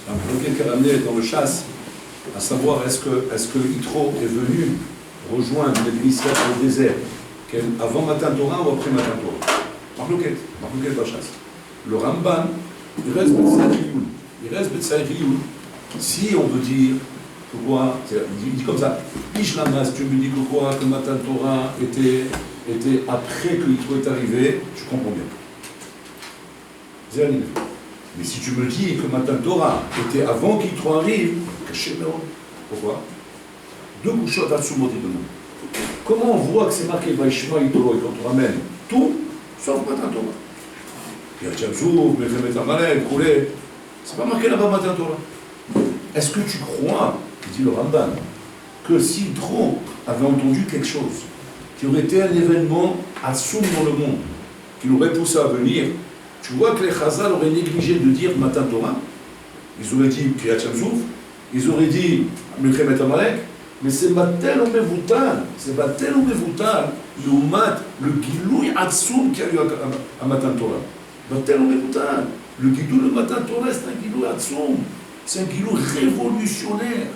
un bloquet qui a ramené dans le chasse, à savoir est-ce que Yitro est venu rejoindre l'église au désert avant Matan Torah ou après Matan Torah. Marloquet Bachasse. Le Ramban, il reste Betsai Rioul. Si on veut dire que quoi, il dit comme ça, Ishlamas, tu me dis que quoi, que Matan Torah était après que Yitro est arrivé, je comprends bien. Mais si tu me dis que Matan Torah était avant qu'Yitro arrive, caché Méron. Pourquoi? Deux couchottes à Tsumot et demain. Comment on voit que c'est marqué Vaishma Yitro et quand on ramène tout, sauf Matan Torah? Yachamsouf, Mechemet Amalek, Koulé, c'est pas marqué là-bas Matan Torah. Est-ce que tu crois, dit le Ramban, que si Yitro avait entendu quelque chose, qui aurait été un événement assoum dans le monde, qui l'aurait poussé à venir, tu vois que les Chazal auraient négligé de dire Matan Torah, ils auraient dit Kriyat Shamsouf, ils auraient dit Mechemet Amalek, mais c'est Batel ou Mevoutal, le Gilouï Atsoum qu'il y a eu à Matan Torah. Batel ou Mevoutal, le Gilouï de Matan Torah, c'est un Gilouï Atsoum, c'est un Gilouï révolutionnaire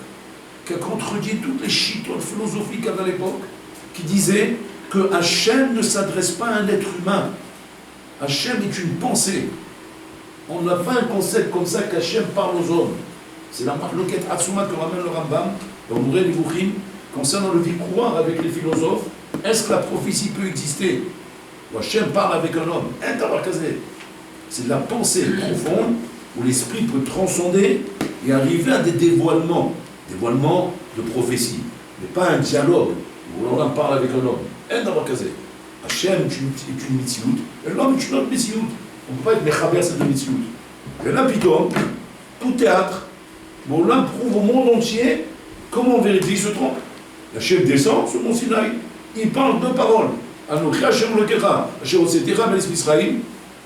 qui a contredit toutes les chitotes philosophiques à l'époque, qui disaient que Hachem ne s'adresse pas à un être humain. Hachem est une pensée. On n'a pas un concept comme ça qu'Hachem parle aux hommes. C'est la marloquette Atsuma que ramène le Rambam, dans Mouré Nivouchim, concernant le croire avec les philosophes. Est-ce que la prophétie peut exister? Ou Hachem parle avec un homme? C'est de la pensée profonde où l'esprit peut transcender et arriver à des dévoilements de prophétie, mais pas un dialogue où l'on parle avec un homme. Hachem est une mitzilut, et l'homme est une autre mitzilut. On ne peut pas être mechaber cette mitzilut. Et là, pitom, tout théâtre, bon, l'homme prouve au monde entier comment en vérité il se trompe. Hachem descend sur mon Sinaï, il parle deux paroles. Anochi Hachem Lokecha, Hachem Osetira Belis Misraïm,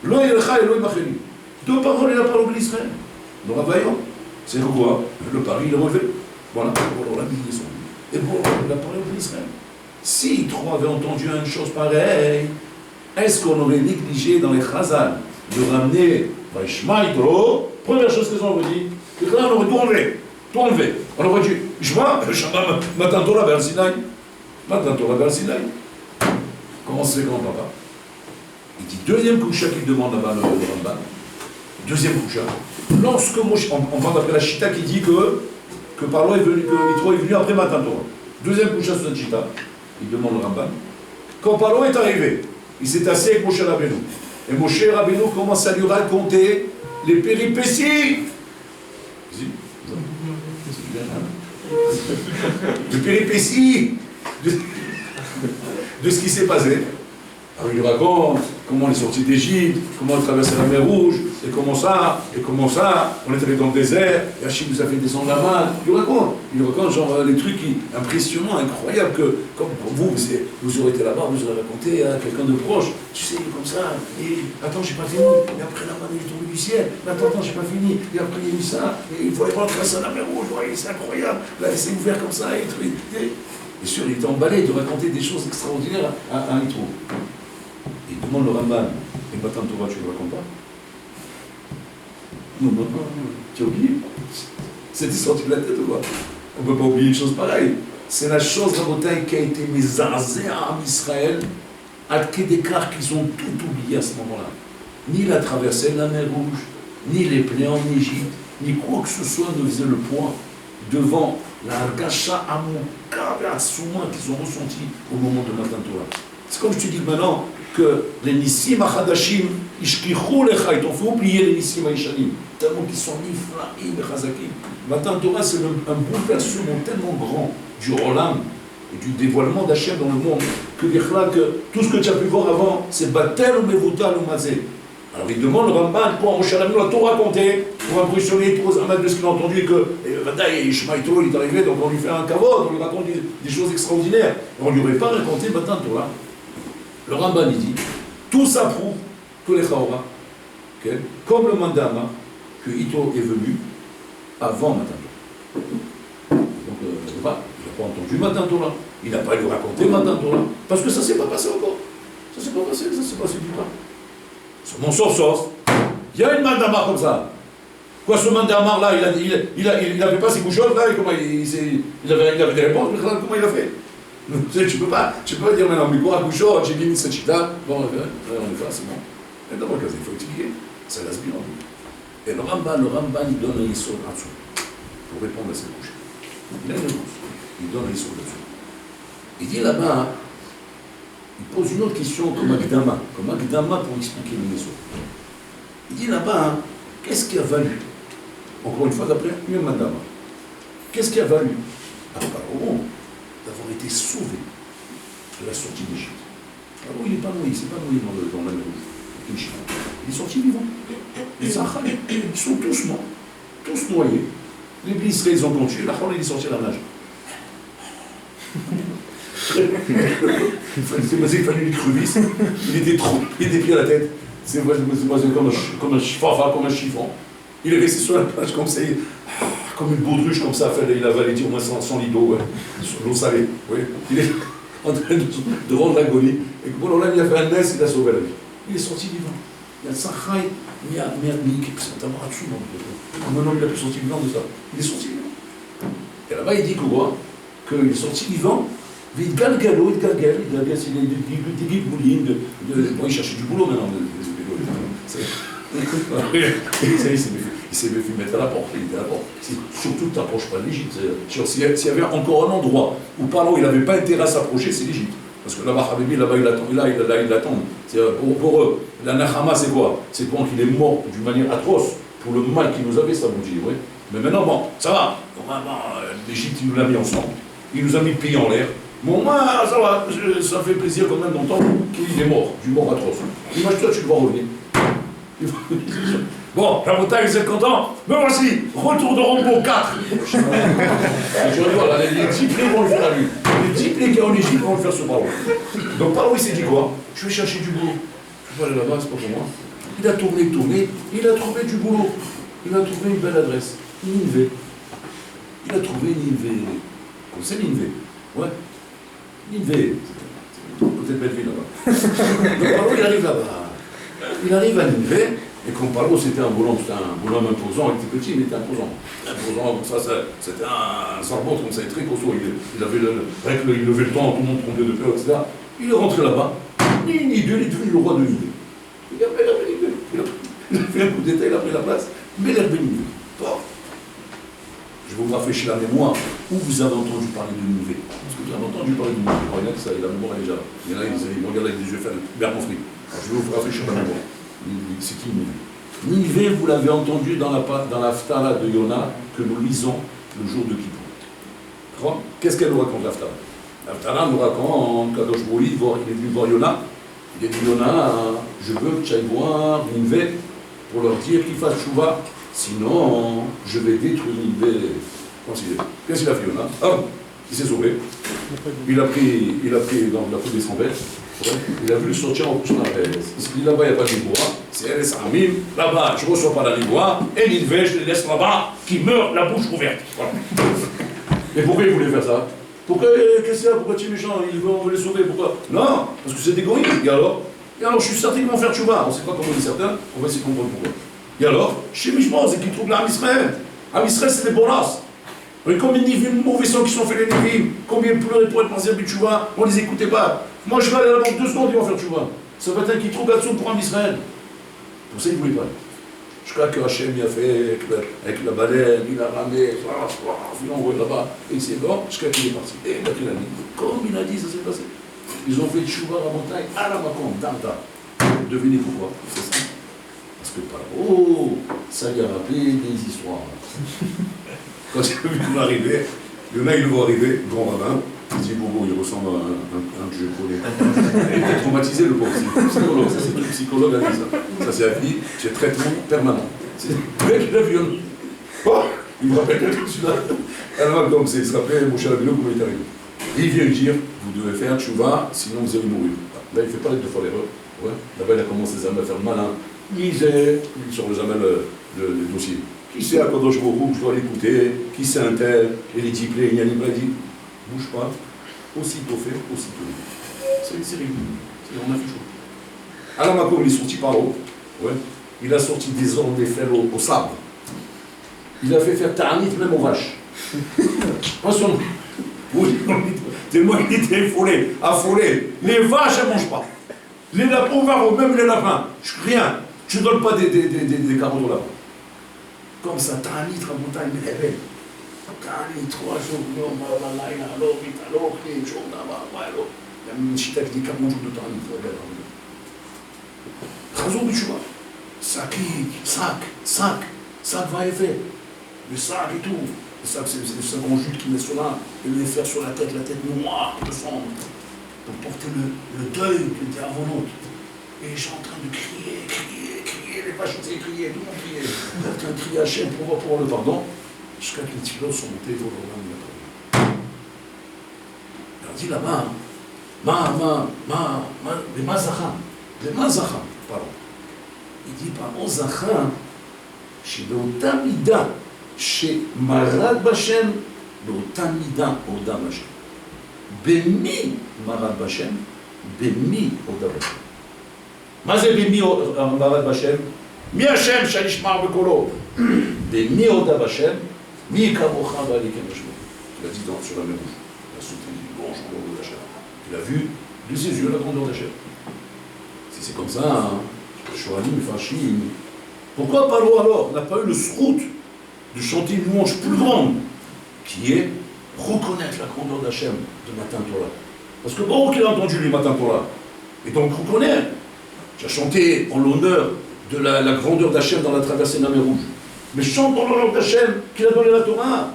Lo Yelcha Eloi Macheli. Deux paroles, il a parlé au Béni Israël. Nous ravaillons. C'est quoi? Le pari, il est relevé. Voilà, pour la mise. Et pour la parole au Béni Israël. Si Yitro avait entendu une chose pareille, est-ce qu'on aurait négligé dans les Chazal de ramener Vaishma Yitro? Première chose qu'ils ont dit, c'est que là on aurait tout enlevé. On aurait dit, Matan Torah vers Sinaï. Matan Torah vers Sinaï. Comment c'est grand papa? Il dit, deuxième coucha qu'il demande là-bas le Ramban. Deuxième coucha. Lorsque Moshe, on parle d'après la Chita qui dit que Paro est venu, que Yitro est venu après Matan Torah. Deuxième coucha sur cette Chita. Il demande le Ramban. Quand Paro est arrivé, il s'est assis avec Moshe Rabbeinu. Et Moshe Rabbeinu commence à lui raconter les péripéties. Les péripéties de ce qui s'est passé. Alors il lui raconte comment on est sorti d'Égypte, comment on a traversé la mer Rouge, et comment ça, on est allé dans le désert, et Hachim nous a fait descendre la main. Il lui raconte genre les trucs impressionnants, incroyables, que comme pour vous, vous aurez été là-bas, vous aurez raconté à quelqu'un de proche, tu sais, comme ça, et attends, j'ai pas fini, et après la main est tombée du ciel, mais attends, j'ai pas fini, et après il y a eu ça, et il faut aller voir traverser la mer Rouge, ouais, c'est incroyable, là, il s'est ouvert comme ça, et sûr, il était emballé de raconter des choses extraordinaires à Yitro. Il demande le Ramban, et Matan Torah, tu ne le racontes pas? Non, tu as oublié? C'était sorti de la tête ou quoi? On ne peut pas oublier une chose pareille. C'est la chose, Rabotai, qui a été misazée à Israël, à Kédékar, qu'ils ont tout oublié à ce moment-là. Ni la traversée de la mer Rouge, ni les plaies en Égypte, ni quoi que ce soit ne faisait le poids devant la Hargasha Amoka et Atsuma qu'ils ont ressenti au moment de Matan Torah. C'est comme je te dis maintenant que les Nissim Achadashim, Ishkichou Lecha, ils t'ont fait oublier les Nissim Aishanim, tellement qu'ils sont Nifraim et Chazakim. Matan Torah, c'est un bouleversement tellement grand du Olam et du dévoilement d'Hachem dans le monde que tout ce que tu as pu voir avant, c'est Batel ou Mevoutal ou Mazé. Alors il demande le Ramban, pour Moshe Rabbeinu a tout raconté, pour impressionner tous les de ce qu'il a entendu, et que Ishmael il est arrivé, donc on lui fait un kavod, on lui raconte des choses extraordinaires. On ne lui aurait pas raconté Matan Torah. Le Ramban il dit, tout ça prouve que les Chaora, okay, comme le Mandama, que Yitro est venu avant Matan Torah. Donc pas, il n'a pas entendu Matan Torah. Il n'a pas lui raconté Matan Torah. Parce que ça ne s'est pas passé encore. Ça ne s'est pas passé, ça s'est passé du temps. Mon sauf. Il y a une mandama comme ça. Quoi, ce mandama là, il n'avait pas ses couchottes là, et comment il avait des réponses, mais comment il a fait? Tu peux pas dire maintenant, mais quoi, couchot, j'ai mis cette chita, bon, on est fait, c'est bon. Mais d'abord, il faut expliquer. Ça laisse bien. Et le Ramban, il donne un yisod là-dessous. Pour répondre à cette couche. Il a une réponse. Il donne un yisod là-dessous. Il dit là-bas, il pose une autre question comme Agdama pour expliquer le yisod. Il dit là-bas, qu'est-ce qui a valu? Encore une fois, d'après une mandama. Qu'est-ce qui a valu à Pharaon d'avoir été sauvé de la sortie d'Égypte? Alors, il n'est pas noyé, c'est pas noyé dans la mer Rouge. Il est sorti vivant. Les Sahara, ils sont tous morts, tous noyés. Les blissés, ils ont continué, la Khol, il est sorti à la nage. Il fallait une crevisse, il était pris à la tête. C'est comme un chiffon. Il est resté sur la plage comme ça, comme une baudruche comme ça, il a avalé au moins 100 litres d'eau, l'eau salée. Oui. Il est en train de rendre l'agonie. Et bon, là, il a fait un nez, il a sauvé la vie. Il est sorti vivant. Il y a Sachaï, il y a Mernik, c'est un maratsu. Maintenant, il a pu sortir vivant de ça. Il est sorti vivant. Et là-bas, il dit quoi? Qu'il est sorti vivant. Il galgale, il a bien des guides moulines. Bon, il cherchait du boulot maintenant. Il s'est fait mettre à la porte. Il était à la porte. Surtout, tu n'approches pas de l'Égypte. S'il y avait encore un endroit où Paro, il n'avait pas intérêt à s'approcher, c'est l'Égypte. Parce que là-bas, Habibi, là-bas, il attend. Pour eux, la Nahama, c'est quoi? C'est pour qu'il est mort d'une manière atroce pour le mal qu'il nous avait, ça vous dit, oui. Mais maintenant, bon, ça va. L'Égypte, il nous l'a mis ensemble. Il nous a mis le pays en l'air. Bon, moi, ça va. Ça fait plaisir quand même d'entendre qu'il est mort, du mort atroce. Imagine-toi, tu le vois revenir. Bon, la montagne, vous êtes content? Me voici, retour de Rambo 4. Je rigole, les diplés vont le faire à lui. Les diplés qui sont en Égypte vont le faire sur Paro. Donc Paro, il s'est dit quoi? Je vais chercher du boulot. Je vais aller là-bas, c'est pas pour moi. Il a tourné, il a trouvé du boulot. Il a trouvé une belle adresse, Ninvé. Il a trouvé Ninvé. C'est Ninvé. Ouais. Ninvé. Côté de Belleville là-bas. Donc Paro, il arrive là-bas. Il arrive à Ninvé. Et comme Paro, c'était un bonhomme imposant, il était petit, mais il était imposant. Imposant, comme ça c'était un sarbon, comme ça, il était très costaud. Il avait il levait le temps, tout le monde tombait de peur, etc. Il est rentré là-bas, il est devenu le roi de Ninvé. Il a fait un coup d'état, il a pris la place, mais il a devenu Ninvé. Je vais vous rafraîchir la mémoire. Où vous avez entendu parler de Ninvé? Parce que vous avez entendu parler de Ninvé. Il y en a qui ça, la mémoire est déjà là. Il y en a qui me regardent avec des yeux fermés, bien compris. Je vais vous rafraîchir la mémoire. C'est qui Ninvé? Ninvé, vous l'avez entendu dans la Ftara de Yona que nous lisons le jour de Kippour. Qu'est-ce qu'elle nous raconte, la Ftara? La Ftara nous raconte Kadosh Bouli, il est venu voir Yona. Il a dit Yona, je veux que tu ailles voir Ninvé pour leur dire qu'ils fassent chouva, sinon je vais détruire Ninvé. Qu'est-ce qu'il a fait Yona? Il s'est sauvé. Il a pris dans la foule des 100 bêtes. Il a voulu sortir en couchant la baisse. Il dit là-bas, il n'y a pas de l'ivoire. C'est LS Amim. Là-bas, je ne reçois pas la l'ivoire. Et Ninvé, je les laisse là-bas, qui meurt la bouche ouverte. Voilà. Et pourquoi il voulait faire ça? Pourquoi, qu'est-ce qu'il y a? Pourquoi tu es méchant? On veut les sauver. Pourquoi? Non, parce que c'est des goïs. Et alors, je suis certain qu'ils vont faire tchouva. On ne sait pas comment on est certain. On va essayer de comprendre pourquoi. Et alors, chez Mishmon, c'est qu'ils trouvent l'Am Israël. Am Israël, c'est des bonasses. Et combien de mauvais sang qui sont faits les Nivim, combien pleuraient pour être pensés à Tchouva, on ne les écoutait pas. Moi je vais aller là-bas 2 secondes, ils vont faire Tchouva. Ça va être un qui trouve Gatsoum pour un Israël. Pour ça, ils ne voulaient pas. Je crois que Hachem a fait avec la baleine, il a ramé, il l'a envoyé là-bas, et c'est bon, jusqu'à qu'il est parti. Et il a pris la ligne. Comme il a dit, ça s'est passé. Ils ont fait Tchouva à la montagne, à la Macon, Danta. Devinez pourquoi? C'est ça. Parce que ça lui a rappelé des histoires. Quand il a vu qu'on arrivait, il y en a, il le voit arriver, grand rabbin, il dit Bobo, il ressemble à un que je connais. Il était traumatisé, le pauvre. C'est psychologue, ça c'est le psychologue a dit ça. Ça c'est à vie, c'est traitement permanent. Le mec, il a vu il me rappelle tout celui-là. Alors, comme il se rappelait, mon cher Rabbeinu, comment il est arrivé. Il vient lui dire vous devez faire tchouva, sinon vous allez mourir. Là, il ne fait pas les 2 fois l'erreur. Ouais. Là-bas, il a commencé à faire le malin. Il sort jamais le dossier. Qui c'est à Kadosh Baruch Hu, je dois l'écouter? Qui c'est un tel? Et il dit, il y a une dit, bouge pas, aussitôt fait, aussitôt dit. C'est réglé. On a fait chaud. Alors Macom, il est sorti par l'eau. Ouais. Il a sorti des ordres des fers au sabre. Il a fait faire ta'anit même aux vaches. Attention. Oui, tellement il était affolé. Les vaches, elles ne mangent pas. Les lapins, même les lapins, rien. Je ne donne pas des carottes aux lapins. Comme ça, ta'anit, rabotai, mais réveille. ta'anit, 3 jours, non, balaïna, alors, vite, alors, les jours, là-bas, alors. Il y a une chita qui dit 40 jours de ta'anit, regarde. Chazou b'tchouva. Sac va et fait. Le sac et tout. Le sac, c'est le second jute qui met sur là, et le faire sur la tête noire de sombre, pour porter le deuil qui était avant l'autre. Et les gens en train de crier, les vaches ont crié, tout le monde criait. Quelqu'un criait à Hachem pour pouvoir le pardon, jusqu'à que les tchilotes sont montés pour le roi. Il a dit là-bas, les mazacham, pardon. Il dit par Ozacham, chez באותה מידה שמרד בשם, באותה מידה הודה בשם. במי מרד בשם? במי הודה בשם. מה זה במי מרד בשם? מי השם שנשמר בקולו? במי הודה בשם? מי כמוך ואני כמשמעו. Il a dit sur la mer rouge. Il a sauté du bon jour de Hachem. Il a vu de ses yeux la grandeur d'Hachem. Si c'est comme ça, hein, Shoalim, Fashim. Pourquoi Paro alors n'a pas eu le srout de chanter une louange plus grande, qui est reconnaître la grandeur d'Hachem de Matan Torah? Parce que Baruch il a entendu les Matan Torah, et donc reconnaît. Tu as chanté en l'honneur de la grandeur d'Hachem dans la traversée de la mer Rouge. Mais chante en l'honneur d'Hachem qu'il a donné la Torah,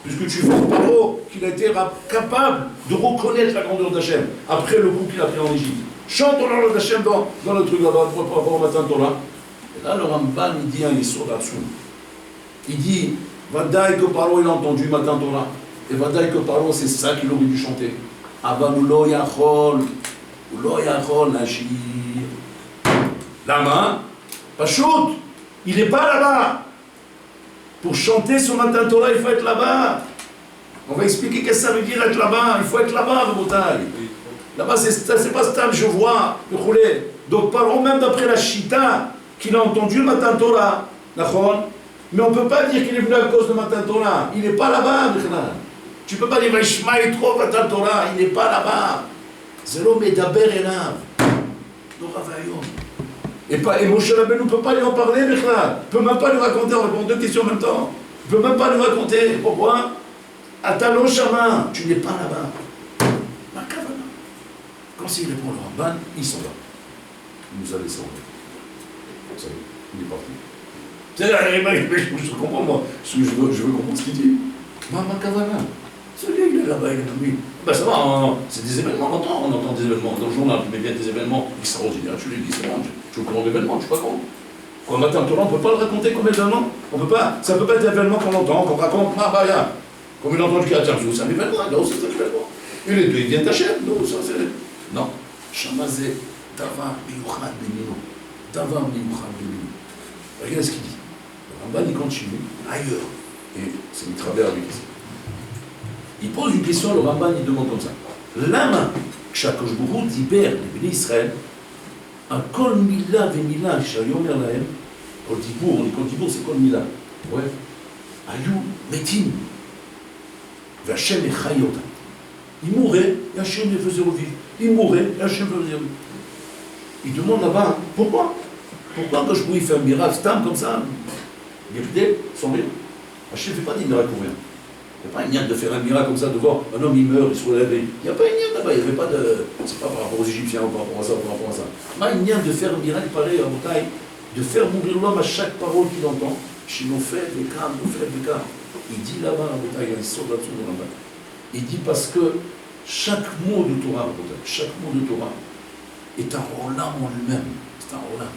puisque tu vois Paro qu'il a été capable de reconnaître la grandeur d'Hachem après le coup qu'il a pris en Égypte. Chante en l'honneur d'Hachem dans le truc là-bas pour rapport au Matan Torah. Et là, le Ramban, il dit un Yesod Hatzum. Il dit, Vadaï que Paro, il a entendu Matan Torah. Et Vadaï que Paro, c'est ça qu'il aurait dû chanter. Aval ou lo yachol nashir. Lama, Pachout, il n'est pas là-bas. Pour chanter sur Matan Torah, il faut être là-bas. On va expliquer qu'est-ce que ça veut dire être là-bas. Il faut être là-bas, Rabotai. Là-bas, c'est pas stable, je vois, le roulé. Donc, Paro, même d'après la Shita, qu'il a entendu le Matan Torah, mais on ne peut pas dire qu'il est venu à cause de Matan Torah. Il n'est pas là-bas, tu ne peux pas dire Vaishma est trop Matan Torah, il n'est pas là-bas. Zéro Medaber Elav. Et Moshe Rabbeinu ne peut pas lui en parler, il ne peut même pas lui raconter, on répond 2 questions en même temps. Il ne peut même pas lui raconter. Pourquoi? Atalo Shama, tu n'es pas là-bas. Ma kavana. Quand il répond le Ramban, il s'en va. Il nous a laissé en vrai. Ça y est, il est parti. Je comprends, moi. Je veux comprendre ce qu'il dit. Mama Kavana. Celui-là, il est là-bas, il est là-bas. Ben ça va, c'est des événements, on entend des événements. Dans le journal, mais bien des événements extraordinaires. Tu les dis, c'est bon, tu veux comment d'événements, tu sais pas comment. Quand on attend Torah, on ne peut pas le raconter comme événement. On peut pas, ça ne peut pas être l'événement qu'on entend, qu'on raconte, comme il entend du Katia, c'est un événement, là aussi c'est un événement. Et les deux, ils viennent t'acheter, non, ça c'est. Non. Chamazé, Davar, Miyuchad, Benino. Davar, Miyuchad, Benino. Regardez ce qu'il dit. Le Ramban, il continue ailleurs. Et c'est une travers avec ici. Il pose une question, le Ramban, il demande comme ça. Lama, כשהקדוש ברוך הוא דיבר לבני ישראל, על כל מילה ומילה שהיו אומר להם, כל דיבור זה כל מילה, רואה? היו מתים, והשם החי אותם. Il mourait, et Hachem les faisait revivre. Il mourait, et Hachem les faisait revivre. Il demande là-bas, pourquoi? Pourquoi quand je pouvais faire un miracle, stam comme ça, vérité, sans rien? Hachem ne fait pas des miracles pour rien. Il n'y a pas un lien de faire un miracle comme ça, de voir un homme il meurt, il se relève. Il n'y a pas un lien là-bas, il n'y avait pas de. C'est pas par rapport aux Égyptiens ou par rapport à ça, par rapport à ça. Il n'y a pas un lien de faire un miracle pareil à Botaï, de faire mourir l'homme à chaque parole qu'il entend. Chez nos frères, les cas, nos frères, les cas. Il dit là-bas à Botaï, il y a une sorte là-dessous de là-bas. Il dit parce que chaque mot de Torah, chaque mot de Torah est un rolam en lui-même. C'est un rolam.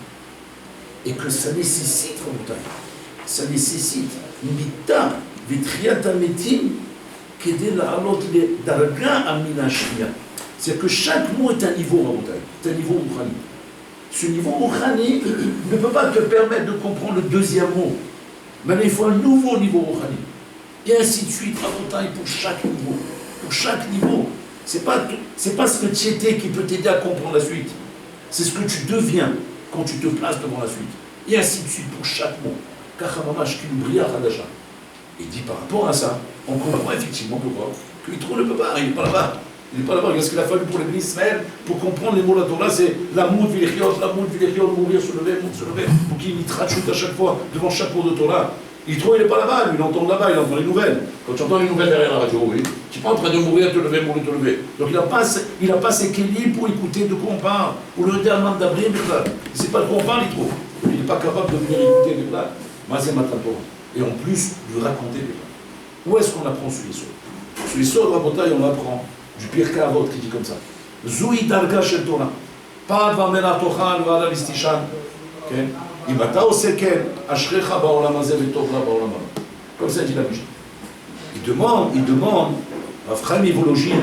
Et que ça nécessite, ça nécessite une mita. C'est que chaque mot est un niveau, c'est un niveau Rouhani. Ce niveau Rouhani ne peut pas te permettre de comprendre le deuxième mot. Maintenant, il faut un nouveau niveau Rouhani. Et ainsi de suite, rabotaï, pour chaque niveau. Pour chaque niveau. C'est pas ce que tu étais qui peut t'aider à comprendre la suite. C'est ce que tu deviens quand tu te places devant la suite. Et ainsi de suite pour chaque mot. Et dit par rapport à ça, on comprend effectivement pourquoi que Yitro ne peut pas, il n'est pas là-bas. Il n'est pas là-bas. Ce qu'il a fallu pour l'église Israël, pour comprendre les mots de la Torah, c'est l'amour de Vilichiot, mourir, se lever, pour qu'il y trachoute à chaque fois, devant chaque mot de Torah. Yitro, il n'est pas là-bas, lui, il entend là-bas, il entend les nouvelles. Quand tu entends les nouvelles derrière la radio, oui, tu n'es pas en train de mourir, te lever, mourir, te lever. Donc il n'a pas ses kélim pour écouter de quoi on parle, ou le dernier d'abri, mais là. Il ne sait pas de quoi on parle, Yitro. Il n'est pas capable de venir écouter les plats. Mazé Matantora. Et en plus, de raconter les plats. Où est-ce qu'on apprend ce Yisod? Ce Yisod, Rabotaï, on l'apprend du Pirkei Avot qui dit comme ça. Zoui Darga Shel Torah. Pas Vamena Tocha, Vada Listishan. אם אתה עושה כן, אשריך בעולם הזה וטוב לה בעולם הבא. Comme ça dit la Mishnah. Il demande, Rav Chaim Volojin,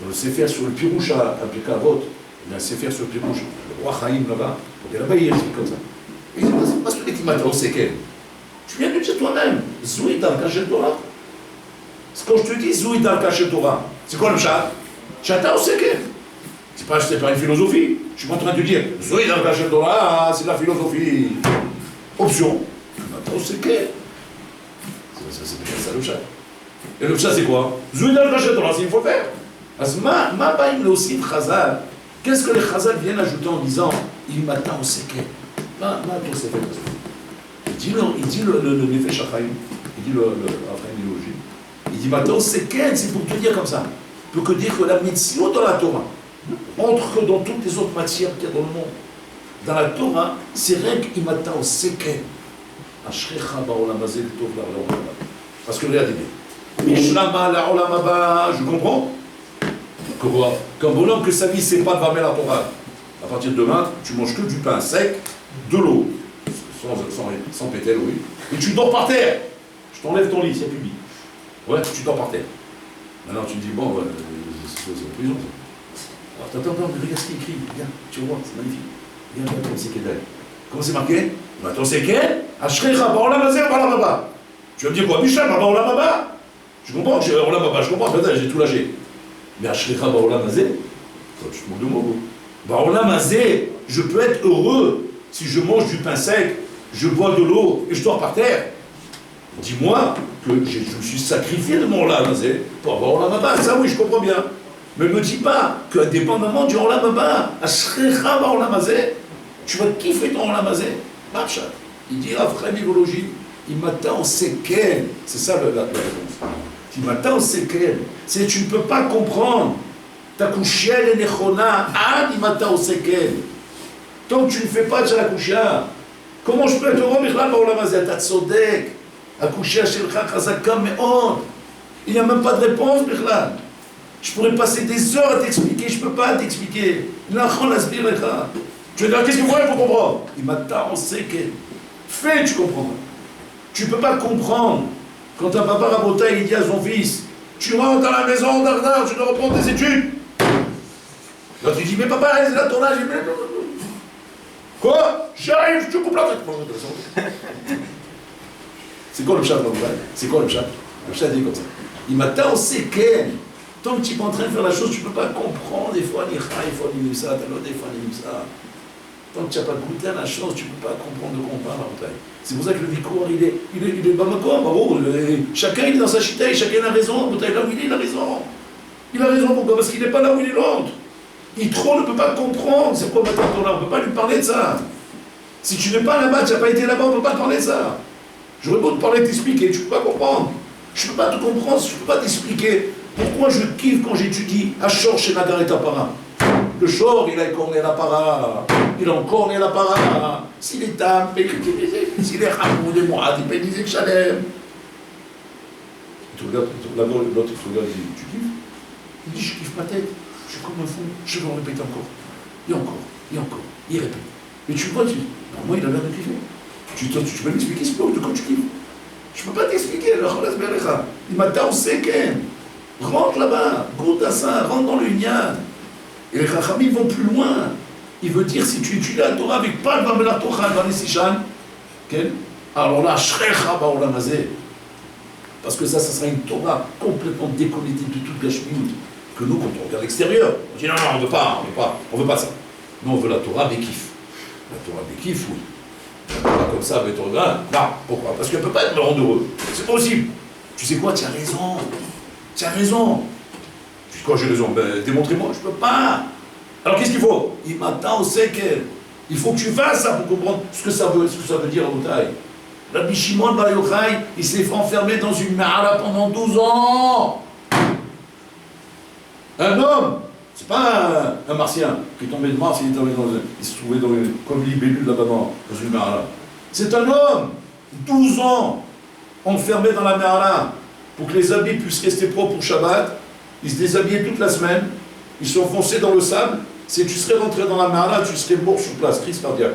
dans le Sefer sur le Pirouche à Pirkei Avot, il y a un Sefer sur le Pirouche, le roi Chaim là-bas, et là-bas il écrit comme ça. Il dit, parce que tu m'as dit, tu viens de dire toi-même, Zoui Darka Shel Torah. Quand je te dis Zoui Darka Shel Torah, c'est quoi le chat? Chata Oseken. C'est pas une philosophie. Je suis pas en train de te dire, Zoïd Darka Shel Torah, c'est de la philosophie. Option. Maintenant, c'est que. C'est bien ça le chat. Et le chat, c'est quoi? Zoïd Darka Shel Torah, c'est il faut le faire. Ma baïm le aussi Chazal. Qu'est-ce que les Chazal viennent ajouter en disant, il m'attend au seke? Ma ton seke. Il dit le Nefesh HaChaim, il dit le Raphaël Milogi. Il dit, m'attend au seke, c'est pour te dire comme ça. Pour te dire que la mitzvot dans la Torah, entre dans toutes les autres matières qu'il y a dans le monde. Dans la Torah, c'est rien qu'imata au seken. Ashrecha ba'olam hazeh tov la'olam haba. Parce que regardez bien. Mishlama la'olam haba, je comprends. Qu'un bonhomme que sa vie, c'est pas de vamer la Torah. À partir de demain, tu manges que du pain sec, de l'eau, sans pételle, oui. Et tu dors par terre. Je t'enlève ton lit, c'est public. Ouais, tu dors par terre. Maintenant, tu me dis, bon, c'est en prison, ça. Alors, attends, regarde ce qu'il écrit, regarde, tu vois, c'est magnifique. Regarde, attends, c'est quel. Comment c'est marqué? Attends, c'est quel? Ashrecha ba'olam hazeh ba'olam haba. Tu vas me dire quoi? Mishnah ba'olam haba. Je comprends, olam haba, je comprends, peut-être, j'ai tout lâché. Mais Ashrecha ba'olam hazeh, tu te moques de moi, gros. Ba'olam hazeh, je peux être heureux si je mange du pain sec, je bois de l'eau et je dors par terre. Dis-moi que je me suis sacrifié de mon olam hazeh pour avoir olam haba. Ça, oui, je comprends bien. Mais ne me dis pas qu'indépendamment du Olam Haba, Ashrecha ba'olam hazeh, tu vas kiffer ton Olam hazeh. Marchat. Il dit Rav Chaim Volojin, il m'attend au seken. C'est ça la réponse. Il m'attend au seken. C'est tu ne peux pas comprendre. Ta kushia le nechona, ad il m'attend au seken. Tant que tu ne fais pas de la kushia, comment je peux être heureux bichlal ba'olam hazeh? Ta tzodek. La kushia shelcha chazaka me'od. Il n'y a même pas de réponse bichlal. Je pourrais passer des heures à t'expliquer, je ne peux pas t'expliquer. Tu vas dire, qu'est-ce que vous voulez pour comprendre? Il m'attend, on sait que. Fais, tu comprends. Tu ne peux pas comprendre. Quand un papa Rabotaï, il dit à son fils, tu rentres à la maison d'Ardar, tu dois reprendre tes études. Là, tu dis, mais papa, c'est là ton âge. Quoi? J'arrive, je te coupe la tête. C'est quoi le chat, c'est quoi le chat? Le chat dit comme ça. Il m'attend, on sait qu'elle. Tant que tu es en train de faire la chose, tu ne peux pas comprendre. Des fois, il faut aller ça, des fois, ça. Tant que tu n'as pas goûté à la chose, tu ne peux pas comprendre de quoi on parle. C'est pour ça que le Vikour, il est Bamakom. Bravo. Chacun il est dans sa chita, chacun a raison. Là où il a raison. Il a raison pourquoi? Parce qu'il n'est pas là où il est l'autre. Yitro ne peut pas comprendre. C'est quoi maintenant on ne peut pas lui parler de ça. Si tu n'es pas là-bas, tu n'as pas été là-bas, on ne peut pas te parler de ça. J'aurais beau te parler, t'expliquer, tu ne peux pas comprendre. Je ne peux pas te comprendre, je ne peux pas t'expliquer. Pourquoi je kiffe quand j'étudie Ashor chez Nagar et Tapara? Le Shor, il a écorné la para, il a encore né la para. S'il est tam, s'il est Hamoud et Moad, il peut dire que Shalem. Tu regardes, l'autre, il te regarde, il dit, tu kiffes? Il dit, je kiffe ma tête, je suis comme un fou, je vais en répéter encore. Et encore, et encore, il répète. Et tu vois, moi, il a l'air de kiffer. Tu peux m'expliquer ce de quoi tu kiffes? Je ne peux pas t'expliquer, il m'a tassé, Ken. Rentre là-bas, goûte à ça, rentre dans le Nyan. Et les Chachamim vont plus loin. Il veut dire, si tu étudies la Torah avec pas le Vamelar Torah, le Vanesishan, Alors là, Shrecha Ba'olam Hazeh. Parce que ça sera une Torah complètement déconnectée de toute la Shmiout. Que nous, quand on regarde l'extérieur, on dit non, on veut pas ça. Nous, on veut la Torah Bekif. La Torah Bekif, oui. La Torah comme ça, avec ton regard, non, pourquoi? Parce qu'elle ne peut pas être me rendre heureux. C'est possible. Tu sais quoi, tu as raison. Tu as raison. Tu dis quoi, j'ai raison? Ben, démontrez-moi, je ne peux pas. Alors qu'est-ce qu'il faut? Il m'attend au sekel. Il faut que tu fasses ça pour comprendre ce que ça veut dire à Boutaï. Rabbi Shimon Bar Yochai, il s'est fait enfermer dans une ma'ala pendant 12 ans. Un homme, c'est pas un martien qui est tombé de Mars, il se trouvait comme libellule là-bas dans une ma'ala. C'est un homme, 12 ans, enfermé dans la ma'ala, pour que les habits puissent rester propres pour Shabbat. Il se déshabillait toute la semaine, ils sont enfoncés dans le sable. Si tu serais rentré dans la ma'ala, tu serais mort sur place, crise cardiaque.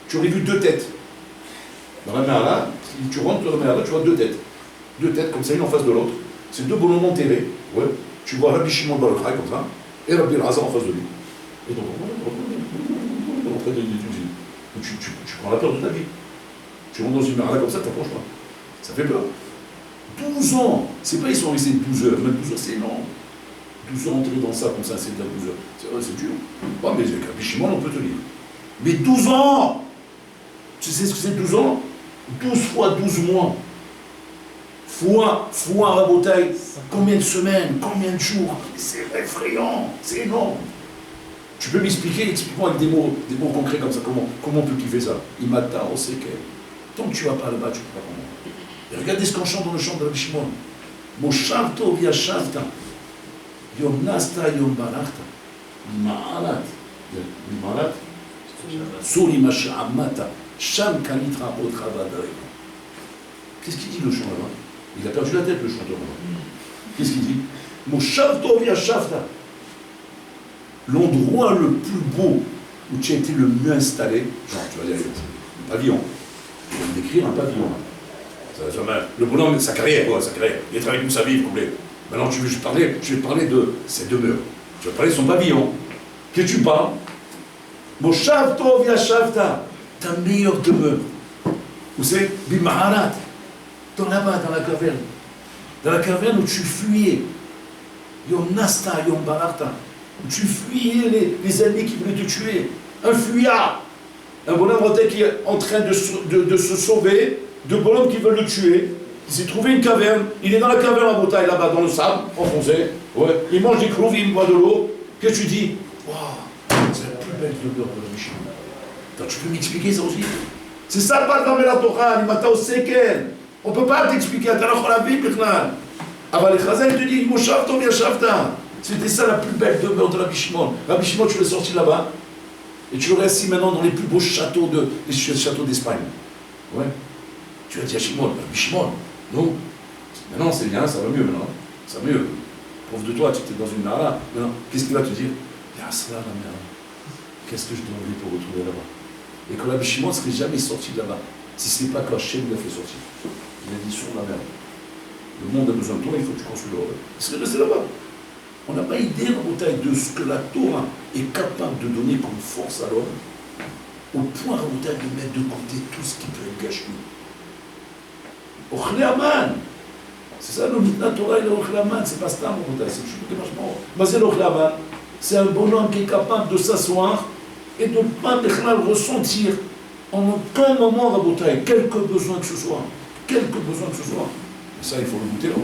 Tu aurais vu 2 têtes. Dans la ma'ala, si tu rentres dans la ma'ala, tu vois 2 têtes. 2 têtes comme ça, une en face de l'autre. C'est 2 bonhommes enterrés. Ouais. Tu vois Rabbi Shimon Bar Yochai comme ça, et Rabbi Elazar en face de lui. Et donc, tu prends la peur de ta vie. Tu rentres dans une ma'ala comme ça, tu t'approches pas. Ça fait peur. 12 ans. C'est pas ils sont restés 12 heures. Même 12 heures, c'est énorme. 12 ans entrer dans ça comme ça, c'est de la 12 heures. C'est vrai, c'est dur. Pas, mais avec Rabbi Shimon, on peut tenir. Mais 12 ans! Tu sais ce que c'est 12 ans? 12 fois 12 mois. Fois Rabotaï, combien de semaines, combien de jours? C'est effrayant, c'est énorme. Tu peux m'expliquer, explique-moi avec des mots concrets comme ça, comment on peut kiffer ça? Imata, on sait que. Tant que tu vas pas là-bas, tu ne peux pas comprendre. Et regardez ce qu'on chante dans le chant de Rabbi Shimon. Moshavto v'yashavta, yom nasta yom barachta, ma'alat, suri masha'amata, sham kalitra otra vadaï. Qu'est-ce qu'il dit le chant là-bas? Il a perdu la tête, le chanteur là-bas. Qu'est-ce qu'il dit? Moshavto v'yashavta. L'endroit le plus beau où tu as été le mieux installé, genre tu vas dire un pavillon. Tu vas me décrire un pavillon. Le bonhomme, sa carrière, quoi, sa carrière. Il est travaillé toute sa vie, complet. Maintenant, je vais parler de ses demeures. Je vais parler de son pavillon. Qu'est-ce que tu parles? Moshavto v'yashavta, ta meilleure demeure. Où c'est? Bimaharat. Dans là-bas, dans la caverne. Dans la caverne où tu fuyais. Yom nasta, yom barata. Où tu fuyais les ennemis qui voulaient te tuer. Un fuyard. Un bonhomme qui est en train de se sauver. Deux bonhommes qui veulent le tuer. Il s'est trouvé une caverne. Il est dans la caverne à Boutaï, là-bas, dans le sable, enfoncé. Ouais. Il mange des crouves, il boit de l'eau. Qu'est-ce que tu dis? Waouh, c'est la plus belle demeure de la Mishnah. Tu peux m'expliquer ça aussi? C'est ça, pas dans la Torah, il m'a au seken. On ne peut pas t'expliquer. Avant les Chazal, il te dit Moshavto v'yashavta. C'était ça la plus belle demeure de Rabbi Shimon. Rabbi Shimon, tu l'as sorti là-bas. Et tu l'aurais assis maintenant dans les plus beaux châteaux d'Espagne. Ouais. Tu as dit à Shimon, Rabbi Shimon, non. Maintenant c'est bien, ça va mieux maintenant. Ça va mieux. Pauvre de toi, tu étais dans une mara. Maintenant, qu'est-ce qu'il va te dire? Ya cela la merde. Qu'est-ce que je dois envie pour retrouver là-bas? Et que Rabbi Shimon ne serait jamais sorti de là-bas. Si ce n'est pas qu'Hachem l'a fait sortir. Il a dit sur la mer. Le monde a besoin de toi, il faut que tu construis le rêve. Il serait resté là-bas. On n'a pas idée en bataille de ce que la Torah est capable de donner comme force à l'homme, au point en bataille de mettre de côté tout ce qui peut être gâché. Ochlaman. C'est ça, la Torah et l'Ochlaman, c'est pas ça en bataille, c'est juste que vachement. Mais c'est l'Ochlaman. C'est un bonhomme qui est capable de s'asseoir et de ne pas ressentir en aucun moment en bataille, quelque besoin que ce soit. Quelque besoin que ce soit. Et ça, il faut le goûter là.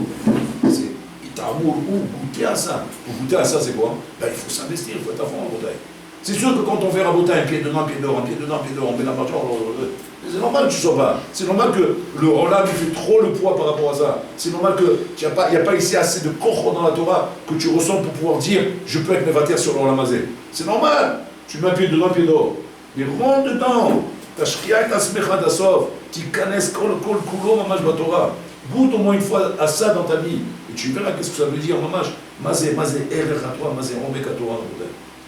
C'est Itamour ou goûter à ça. Pour goûter à ça, c'est quoi? Ben, il faut s'investir, il faut être à fond en bataille. C'est sûr que quand on fait un bataille, un pied dedans, un pied dehors, un pied dedans, un pied dehors, on met la mâchoire, c'est normal que tu ne sois pas. C'est normal que le Rolam fait trop le poids par rapport à ça. C'est normal qu'il n'y a pas ici assez de kochot dans la Torah que tu ressens pour pouvoir dire je peux être mévater sur le Rolam Hazé. C'est normal. Tu mets un pied dedans, un pied dehors. Mais rentre dedans. Ta shkia et ta smecha d'asov. Tu connais kol kulo mamash batora. Goûte au moins une fois à ça dans ta vie. Et tu verras qu'est-ce que ça veut dire mamash. Mazé erech à toi, mazé romek à toi.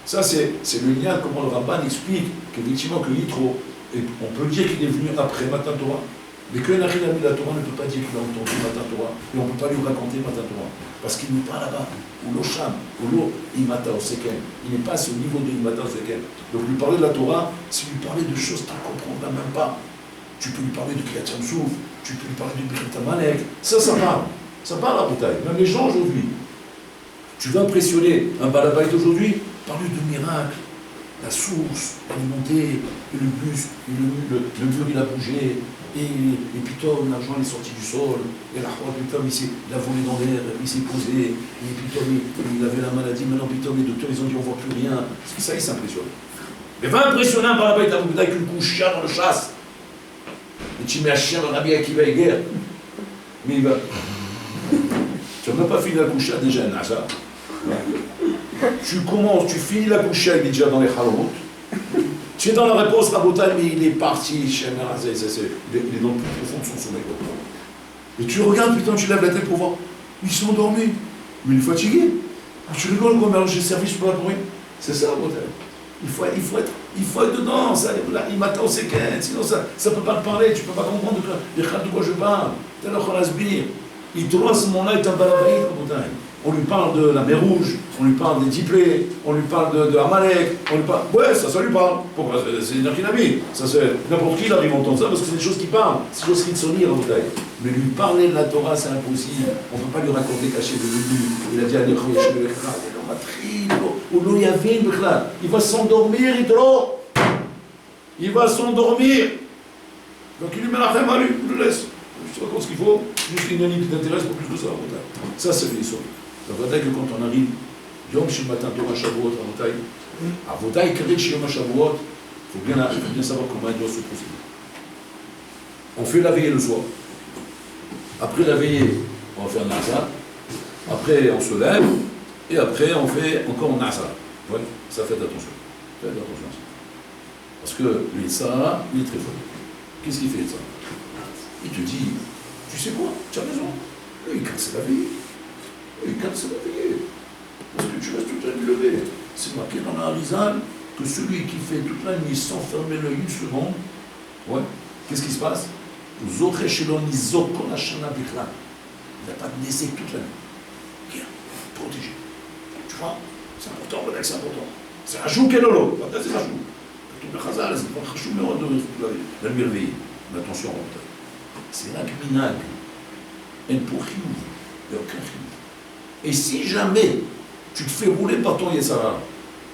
Ça, c'est le lien, comment le Ramban explique qu'effectivement, que Yitro, on peut dire qu'il est venu après Matan Torah, mais que Nachil a mis la Torah ne peut pas dire qu'il a entendu Matan Torah, et on ne peut pas lui raconter Matan Torah, parce qu'il n'est pas là-bas, ou l'Osham, ou l'O, Imata Oseken. Il n'est pas à ce niveau de Imata Oseken. Donc lui parler de la Torah, c'est lui parler de choses qu'il ne comprendra même pas. tu peux lui parler de Kriyat Yam-Souf, tu peux lui parler de Birkat Amalek. Ça parle. Ça parle à Rabotai. Même les gens aujourd'hui. Tu veux impressionner un balabait aujourd'hui, parle-lui de miracles. La source, elle est montée, et le bus, le mur il a bougé, et Pitom, l'argent est sorti du sol, et la roi Pitom, il a volé dans l'air, il s'est posé, et Pitom, il avait la maladie, maintenant Pitom, les docteurs, ils ont dit on ne voit plus rien. Parce que ça, il s'impressionne. Mais va impressionner un balabait avec une couche chien dans le chasse. Et tu mets un chien dans Rabbi Akiva et guerre. Mais il va. Tu n'as même pas fini la couche déjà, Nasa. Tu commences, tu finis la couche, il est déjà dans les halomot. Tu es dans la réponse, Rabotai, mais il est parti, il est dans le plus profond de son sommeil. Et tu regardes, putain, tu lèves la tête pour voir. Ils sont endormis. Mais il est fatigué. Tu rigoles comme alors j'ai servi, je peux pas pour lui. C'est ça, Rabotai. Il faut être dedans. Ça, il m'attend, c'est qu'elle. Sinon, ça ne peut pas te parler. Tu ne peux pas comprendre de quoi je parle. Tu es là, il te voit à ce moment-là, il est un balabait, Rabotai. On lui parle de la mer Rouge, on lui parle des Diplés, on lui parle de Amalek, on lui parle... Ouais, ça lui parle. Pourquoi? C'est une Narkinami. N'importe qui arrive à entendre ça parce que c'est des choses qui parlent, c'est des choses qui sont liées en bouteille. Mais lui parler de la Torah, c'est impossible. On ne peut pas lui raconter caché de lui. Il a dit à il va s'endormir, il va s'endormir. Donc il lui met la femme à lui, il le laisse. Je te raconte ce qu'il faut, juste une année qui t'intéresse, pas plus que ça. Ça, c'est l'histoire. Ça veut dire que quand on arrive, Yom Shel Matan Torah Shavuot, Avotai Keret Shel Yom Shavuot, il faut bien savoir comment il doit se procéder. On fait la veillée le soir. Après la veillée, on va faire Nasa. Après, on se lève. Et après, on fait encore Nasa. Ouais, ça, faites attention. Faites attention à ça. Parce que le Yitzhara, il est très fort. Qu'est-ce qu'il fait, ça? Il te dit, tu sais quoi, tu as raison. Il casse la veillée. Il casse la veillée. Parce que tu restes toute la nuit levé. C'est marqué dans la Harizal que celui qui fait toute la nuit sans fermer l'œil une seconde, ouais, qu'est-ce qui se passe? Il n'y a pas de décès toute la nuit. Bien, protégé. Tu vois, c'est important, c'est important. C'est un chou kelolo. C'est un chou. Tout le chazal, c'est pas un chou, mais on doit la nuit réveillée. Mais attention, c'est là que minag. Et pour chiouf, il n'y a aucun chiouf. Et si jamais tu te fais rouler par ton Yessara,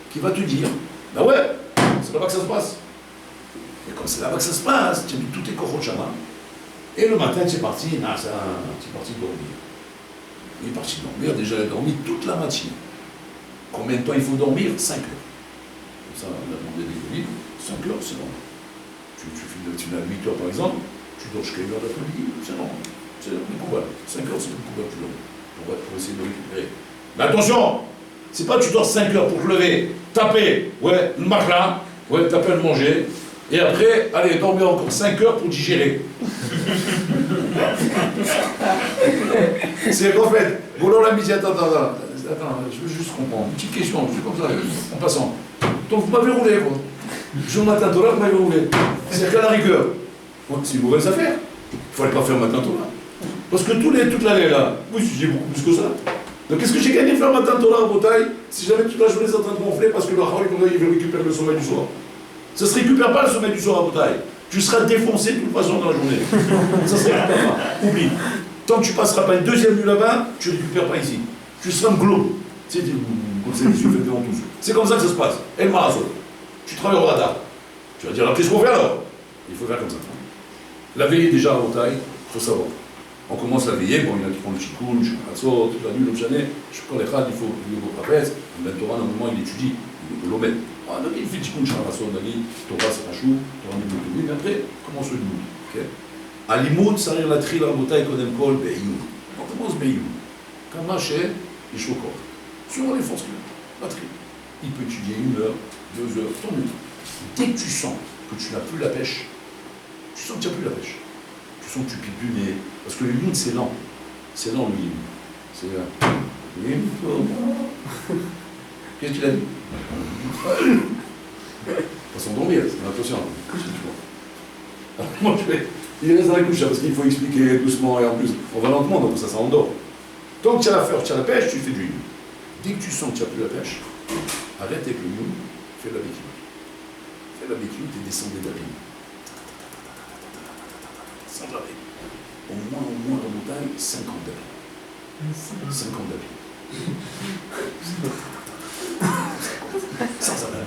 qui va te dire, ben ouais, c'est là-bas que ça se passe. Et quand c'est là-bas que ça se passe, tu as mis tous tes cochons chama. Et le matin, tu es parti, tu es parti dormir. Il est parti dormir, déjà il a dormi toute la matinée. Combien de temps il faut dormir? 5 heures. Comme ça, on a demandé des livres. 5 heures, c'est normal. Tu l'as à 8 heures par exemple, tu dors jusqu'à 1 heure d'après-midi, c'est normal. C'est le couvert. 5 heures, c'est le couvert, tu dors. Pour essayer de récupérer. Mais attention, c'est pas tu dors 5 heures pour te lever, taper, ouais, le matelas, ouais, taper le manger, et après, allez, dormir encore 5 heures pour digérer. C'est qu'en fait, Boulot l'a mis, attends, je veux juste comprendre. Une petite question, c'est comme ça, en passant. Donc vous m'avez roulé, quoi. Jour matin, Torah, vous m'avez roulé. C'est qu'à la rigueur. C'est une mauvaise affaire. Il ne fallait pas faire matin, Torah. Parce que toute l'année là, oui, j'ai beaucoup plus que ça. Donc qu'est-ce que j'ai gagné de faire matin Torah en Bretagne si jamais toute la journée c'est en train de gonfler parce que le Haroui il veut récupérer le sommeil du soir? Ça ne se récupère pas le sommeil du soir à Bretagne. Tu seras défoncé de toute façon dans la journée. Ça ne se récupère pas. Oublie. Tant que tu ne passeras pas une deuxième nuit là-bas, tu ne récupères pas ici. Tu seras un globe. C'est des yeux faits devant tous. C'est comme ça que ça se passe. Et le marathon. Tu travailles au radar. Tu vas dire, alors qu'est-ce qu'on fait alors? Il faut faire comme ça. La veillée déjà à Bretagne, il faut savoir. On commence à veiller, bon, il y en a qui font le chikoun, le chassot, toute la nuit, le chané, je prends les khad, il faut le trapèze, le Torah, normalement, il étudie, il l'omène. Ah, donc il fait le chikoun, chassot, Dani, Torah, c'est un chou, Torah, il le mais après, commence le limoud. À limoud, ça arrive la tri, la bouteille, kodem kol, beyoun. On commence beyoun. Quand marché, il chokor. Sur les forces, la tri. Il peut étudier 1 heure, 2 heures, tant mieux. Dès que tu sens que tu n'as plus la pêche, tu sens que tu n'as plus la pêche. Tu sens que tu piques plus, mais... Parce que le yud, c'est lent. C'est lent, le yud. C'est là. Qu'est-ce qu'il a dit? Pas s'endormir, c'est attention. Alors, moi, je vais... Il reste dans la couche, parce qu'il faut expliquer doucement, et en plus, on va lentement, donc ça endort. Tant que tu as la fleur, tu as la pêche, tu fais du yud. Dès que tu sens que tu n'as plus la pêche, arrête avec le yud, fais la béquille. Fais la béquille, tu es descendu d'abîme. sans arrêt. Au moins, en montagne, 50 d'habits. 50 d'habits. Sans arrêt.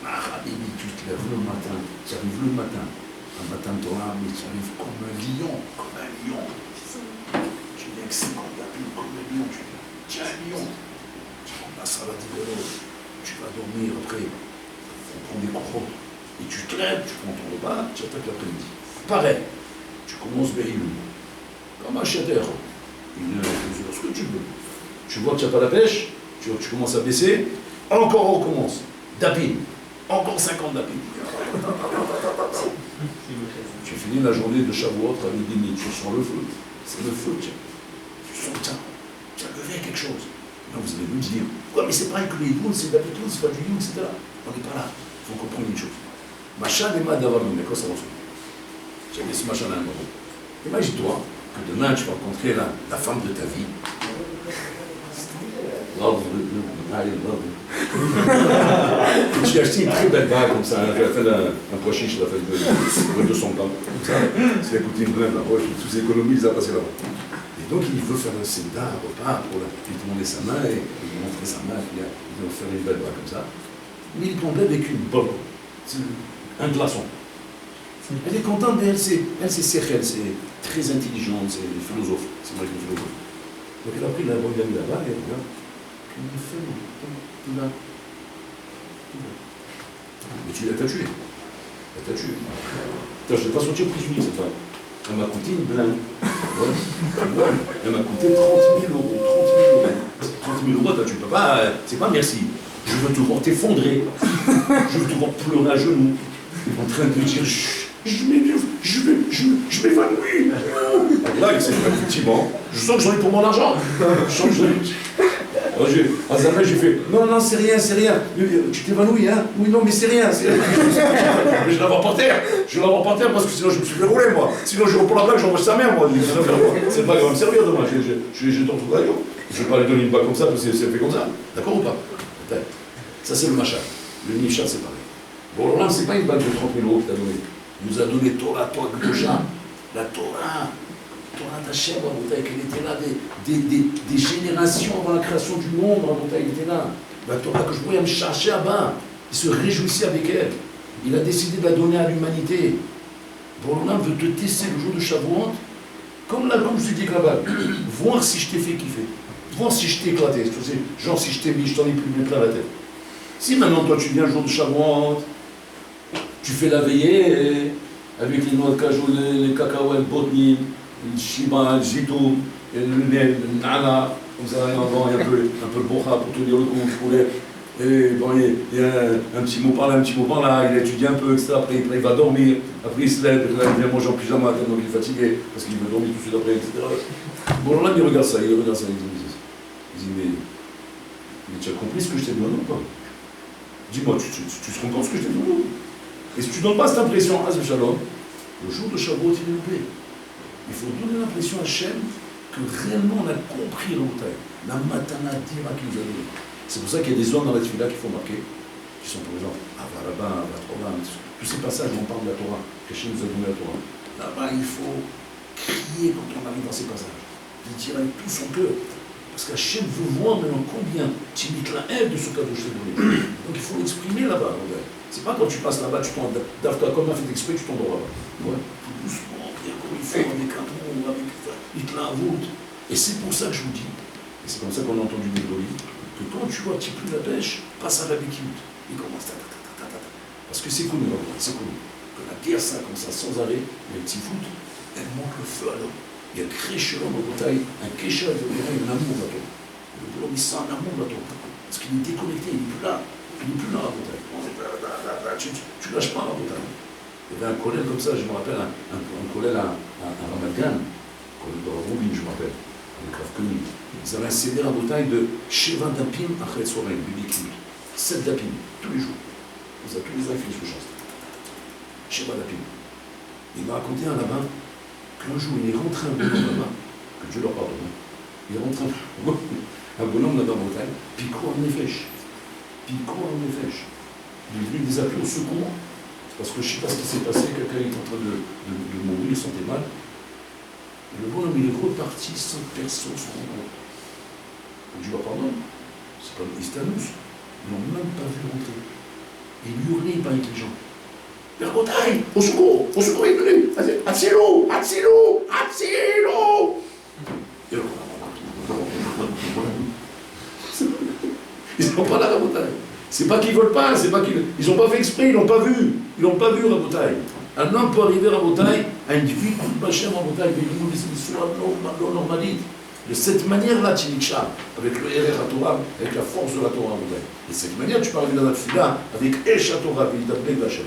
Ah, tu te lèves le matin, tu arrives le matin. Un matin de Torah, mais tu arrives comme un lion, comme un lion. Tu viens avec 50 d'habits, comme un lion. Tu es un lion. Tu commences à la dire, tu vas dormir après. On prend des crocs. Et tu te lèves, tu prends ton repas, tu attaques l'après-midi. Pareil, tu commences Beilou. Comme un château. 1 heure, 2 heures, ce que tu veux. Tu vois que tu n'as pas la pêche, tu commences à baisser, encore on recommence. Dapine, encore 50 dapines. Tu finis la journée de Shavuot avec des minutes, tu sens le feu. C'est le feu, tiens. Tu sens que tu as levé quelque chose. Là, vous allez me dire, ouais, mais c'est pareil que les Yvoun, c'est d'habitude, c'est pas du Yvoun, etc. On n'est pas là. Il faut comprendre une chose. Machin et d'avoir une école, ça va se faire. J'avais ce machin à un moment. Imagine-toi que demain, tu vas rencontrer la femme de ta vie. Tu as acheté une très belle bague comme ça, elle a fait un pois chiche, elle a fait de 200 grammes, comme ça, c'est a coûté une blinde là, tous les économies, ils ont passé là-bas. Et donc il veut faire un senda, un repas, pour lui demander sa main, et lui montrer sa main, puis il va faire une belle bague comme ça. Mais il tombait avec une bolle, un glaçon. Elle est contente, mais elle c'est sérieux, c'est très intelligente, c'est une philosophe, c'est moi qui suis philosophe. Donc elle a pris la bonne gamine là-bas, et elle regarde. Mais tu l'as tué. Elle t'a tué. Je ne vais pas sortir prisonnier cette femme. Elle m'a coûté une blinde. Ouais. Elle m'a coûté 30 000 euros. 30 000 euros, tu ne peux pas. C'est pas merci. Je veux te voir t'effondrer. Je veux te voir pleurer à genoux. En train de dire je m'évanouis. Là, effectivement, je sens que j'en ai pour mon argent. Je sens que j'en ai. À Zama, j'ai fait non, c'est rien. Tu t'évanouis, hein? Oui, non, mais c'est rien. Mais je vais l'avoir par terre. Parce que sinon je me suis fait rouler, moi. Sinon je reprends la bague, j'envoie sa mère, moi. C'est pas grave, me servir demain. Je t'en trouve d'ailleurs. Je ne vais pas lui donner une bague comme ça parce que c'est fait comme ça. D'accord ou pas? Ça, c'est le machin. Le Nisha, c'est pareil. Bon, alors là, c'est pas une bague de 30 000 euros que tu as donné. Il nous a donné Torah, toi, Gdosha. La Torah d'Hachem, elle était là des générations avant la création du monde, elle était là. La Torah que je voyais me chercher à bas, il se réjouissait avec elle. Il a décidé de la donner à l'humanité. Borolam veut te tester le jour de Shavuot, comme je te dis là-bas, voir si je t'ai fait kiffer, voir si je t'ai éclaté, genre si je t'ai mis, je t'en ai plus plein la tête. Si maintenant toi tu viens le jour de Shavuot, tu fais la veillée avec les noix de cajou, les cacahuètes, botnim, le shiba, le zitoum, le nana, comme ça, il y a un peu le bocha pour te dire le coup, et bon, il y a un petit mot par là, il étudie un peu, etc. Après il va dormir, après il se lève, il vient manger en pyjama, tellement il est fatigué, parce qu'il veut dormir tout de suite après, etc. Bon, là, il regarde ça, il dit, mais tu as compris ce que je t'ai demandé ou pas? Dis-moi, tu te rends compte ce que je t'ai demandé? Et si tu ne donnes pas cette impression à ce Shalom, le jour de Shavuot, il est loupé. Il faut donner l'impression à Hachem que réellement on a compris le Moutaï, la matana dira qu'il nous a donné. C'est pour ça qu'il y a des zones dans la Tfila qu'il faut marquer, qui sont par exemple Avarabin, Avatroba, tous ces passages où on parle de la Torah, qu'Hachem nous a donné la Torah. Là-bas, il faut crier quand on arrive dans ces passages, il dire avec tout son cœur. Parce qu'Hachem veut voir maintenant combien tu imites la haine de ce cadeau que je t'ai donné. Donc il faut l'exprimer là-bas. C'est pas quand tu passes là-bas, tu t'en d'Afta, comme on a fait exprès, tu t'endors là-bas. Ouais, tout doucement, bien comme il faut, avec un trou, avec l'itla-voûte. Et c'est pour ça que je vous dis, et c'est comme ça qu'on a entendu des Goïs, que quand tu vois qu'il plus la pêche, passe à la béquille. Il commence parce que c'est connu, c'est connu. Que la guerre, ça, comme ça, sans arrêt, les petits foot, elle monte le feu à l'homme. Il y a un crécheur dans le bataille, un crécheur, il y a un amour à toi. Le boulot, il sent un amour à toi. Parce qu'il est déconnecté, il n'est plus là. Il n'est plus là à la bataille. Tu lâches pas la bataille. Il y avait un collègue comme ça, je me rappelle, un collègue à Ramadan, collègue de Roubine, je me rappelle, avec Rav Koenig. Ils avaient un CD à bataille de Sheva Dapim Achet Sorein, Bibikim. 7 Dapim, tous les jours. Ils ont tous les ans fini ce chance. Sheva Dapim. Il m'a raconté un là-bas qu'un jour il est rentré un bonhomme là-bas, que Dieu leur pardonne. Il est rentré un bonhomme là-bas en Bretagne, puis quoi en effet. Il est venu des appels au secours, parce que je ne sais pas ce qui s'est passé, quelqu'un est en train de mourir, il sentait mal. Et le bonhomme, il est reparti sans que personne se rende compte. Donc je lui pardonne, c'est pas le Istanus. Ils n'ont même pas vu rentrer. Et il hurlait, il parlait avec les gens. Père Botaille, au secours, il est venu. Atsilu, Atsilu, Atsilu. Ils n'ont pas la Rabotaille. C'est pas qu'ils veulent pas, c'est pas qu'ils. Ils n'ont pas fait exprès, ils n'ont pas vu. Ils n'ont pas vu Rabotaille. Un homme peut arriver à Rabotaille, à une vie de Bachem Rabotaille, mais il nous dit soit normalité. De cette manière-là, Tchinicha, avec le RR à Torah, avec la force de la Torah Rabotaille. Et de cette manière, tu peux arriver dans la Tfila, avec Esh à Torah, avec la Bachem.